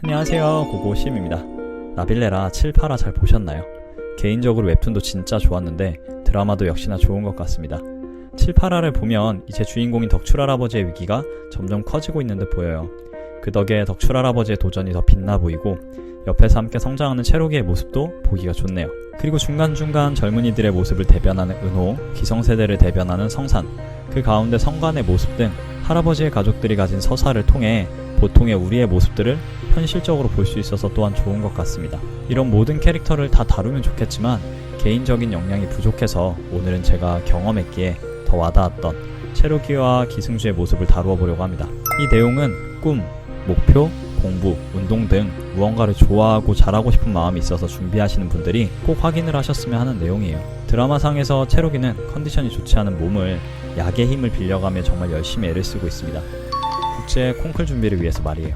안녕하세요, 고고심입니다. 나빌레라 7, 8화 잘 보셨나요? 개인적으로 웹툰도 진짜 좋았는데 드라마도 역시나 좋은 것 같습니다. 7, 8화를 보면 이제 주인공인 덕출할아버지의 위기가 점점 커지고 있는 듯 보여요. 그 덕에 덕출할아버지의 도전이 더 빛나 보이고 옆에서 함께 성장하는 체록이의 모습도 보기가 좋네요. 그리고 중간중간 젊은이들의 모습을 대변하는 은호, 기성세대를 대변하는 성산, 그 가운데 성관의 모습 등 할아버지의 가족들이 가진 서사를 통해 보통의 우리의 모습들을 현실적으로 볼 수 있어서 또한 좋은 것 같습니다. 이런 모든 캐릭터를 다 다루면 좋겠지만 개인적인 역량이 부족해서 오늘은 제가 경험했기에 더 와닿았던 체록이와 기승주의 모습을 다루어 보려고 합니다. 이 내용은 꿈, 목표, 공부, 운동 등 무언가를 좋아하고 잘하고 싶은 마음이 있어서 준비하시는 분들이 꼭 확인을 하셨으면 하는 내용이에요. 드라마상에서 체록이는 컨디션이 좋지 않은 몸을 약의 힘을 빌려가며 정말 열심히 애를 쓰고 있습니다. 국제 콩쿨 준비를 위해서 말이에요.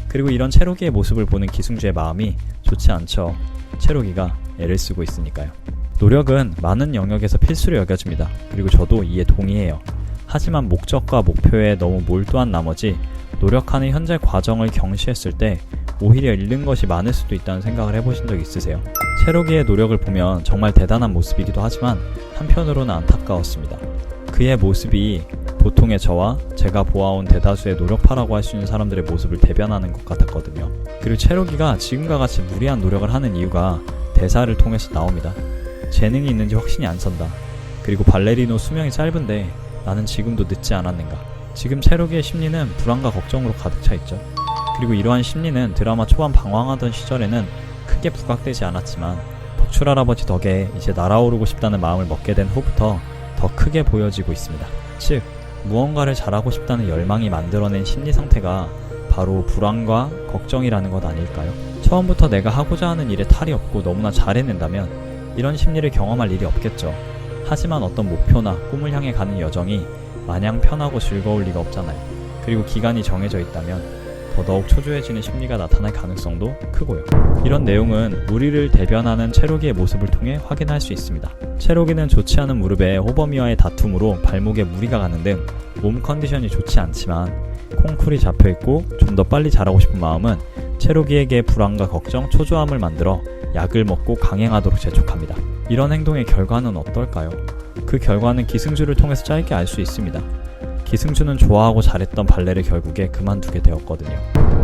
그리고 이런 체록이의 모습을 보는 기승주의 마음이 좋지 않죠. 체록이가 애를 쓰고 있으니까요. 노력은 많은 영역에서 필수로 여겨집니다. 그리고 저도 이에 동의해요. 하지만 목적과 목표에 너무 몰두한 나머지 노력하는 현재 과정을 경시했을 때 오히려 잃는 것이 많을 수도 있다는 생각을 해보신 적 있으세요? 체록이의 노력을 보면 정말 대단한 모습이기도 하지만 한편으로는 안타까웠습니다. 그의 모습이 보통의 저와 제가 보아온 대다수의 노력파라고 할 수 있는 사람들의 모습을 대변하는 것 같았거든요. 그리고 체록이가 지금과 같이 무리한 노력을 하는 이유가 대사를 통해서 나옵니다. 재능이 있는지 확신이 안 선다. 그리고 발레리노 수명이 짧은데 나는 지금도 늦지 않았는가. 지금 체록이의 심리는 불안과 걱정으로 가득 차 있죠. 그리고 이러한 심리는 드라마 초반 방황하던 시절에는 크게 부각되지 않았지만 덕출할아버지 덕에 이제 날아오르고 싶다는 마음을 먹게 된 후부터 더 크게 보여지고 있습니다. 즉, 무언가를 잘하고 싶다는 열망이 만들어낸 심리 상태가 바로 불안과 걱정이라는 것 아닐까요? 처음부터 내가 하고자 하는 일에 탈이 없고 너무나 잘 해낸다면 이런 심리를 경험할 일이 없겠죠. 하지만 어떤 목표나 꿈을 향해 가는 여정이 마냥 편하고 즐거울 리가 없잖아요. 그리고 기간이 정해져 있다면 더더욱 초조해지는 심리가 나타날 가능성도 크고요. 이런 내용은 무리를 대변하는 체록이의 모습을 통해 확인할 수 있습니다. 체록이는 좋지 않은 무릎에 호범이와의 다툼으로 발목에 무리가 가는 등 몸 컨디션이 좋지 않지만 콩쿨이 잡혀있고 좀 더 빨리 자라고 싶은 마음은 체록이에게 불안과 걱정, 초조함을 만들어 약을 먹고 강행하도록 재촉합니다. 이런 행동의 결과는 어떨까요? 그 결과는 기승주를 통해서 짧게 알 수 있습니다. 기승주는 좋아하고 잘했던 발레를 결국에 그만두게 되었거든요.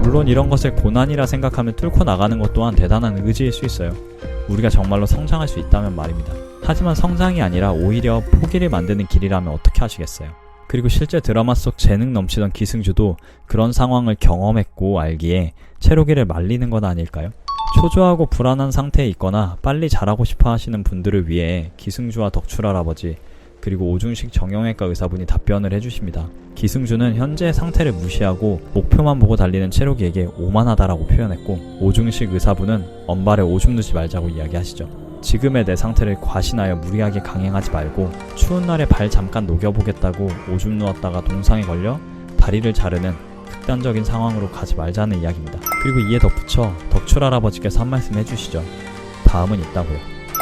물론 이런 것을 고난이라 생각하면 뚫고 나가는 것 또한 대단한 의지일 수 있어요. 우리가 정말로 성장할 수 있다면 말입니다. 하지만 성장이 아니라 오히려 포기를 만드는 길이라면 어떻게 하시겠어요? 그리고 실제 드라마 속 재능 넘치던 기승주도 그런 상황을 경험했고 알기에 체록이를 말리는 건 아닐까요? 초조하고 불안한 상태에 있거나 빨리 잘하고 싶어 하시는 분들을 위해 기승주와 덕출할아버지 그리고 오중식 정형외과 의사분이 답변을 해주십니다. 기승주는 현재의 상태를 무시하고 목표만 보고 달리는 체록이에게 오만하다라고 표현했고 오중식 의사분은 엄발에 오줌 누지 말자고 이야기하시죠. 지금의 내 상태를 과신하여 무리하게 강행하지 말고 추운 날에 발 잠깐 녹여보겠다고 오줌 누웠다가 동상에 걸려 다리를 자르는 극단적인 상황으로 가지 말자는 이야기입니다. 그리고 이에 덧붙여 덕출할아버지께서 한 말씀 해주시죠. 다음은 있다고요.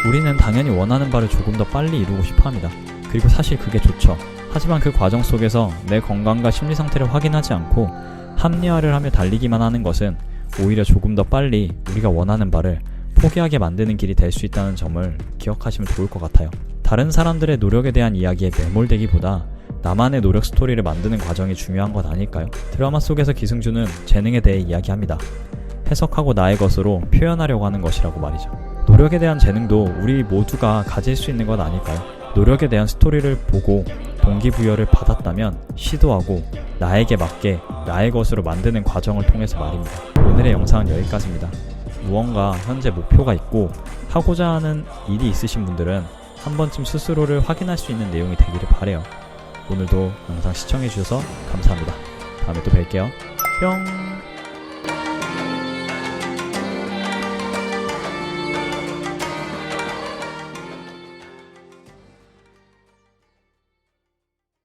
우리는 당연히 원하는 바를 조금 더 빨리 이루고 싶어합니다. 그리고 사실 그게 좋죠. 하지만 그 과정 속에서 내 건강과 심리 상태를 확인하지 않고 합리화를 하며 달리기만 하는 것은 오히려 조금 더 빨리 우리가 원하는 바를 포기하게 만드는 길이 될 수 있다는 점을 기억하시면 좋을 것 같아요. 다른 사람들의 노력에 대한 이야기에 매몰되기보다 나만의 노력 스토리를 만드는 과정이 중요한 것 아닐까요? 드라마 속에서 기승주는 재능에 대해 이야기합니다. 해석하고 나의 것으로 표현하려고 하는 것이라고 말이죠. 노력에 대한 재능도 우리 모두가 가질 수 있는 것 아닐까요? 노력에 대한 스토리를 보고 동기부여를 받았다면 시도하고 나에게 맞게 나의 것으로 만드는 과정을 통해서 말입니다. 오늘의 영상은 여기까지입니다. 무언가 현재 목표가 있고 하고자 하는 일이 있으신 분들은 한 번쯤 스스로를 확인할 수 있는 내용이 되기를 바라요. 오늘도 영상 시청해주셔서 감사합니다. 다음에 또 뵐게요. 뿅!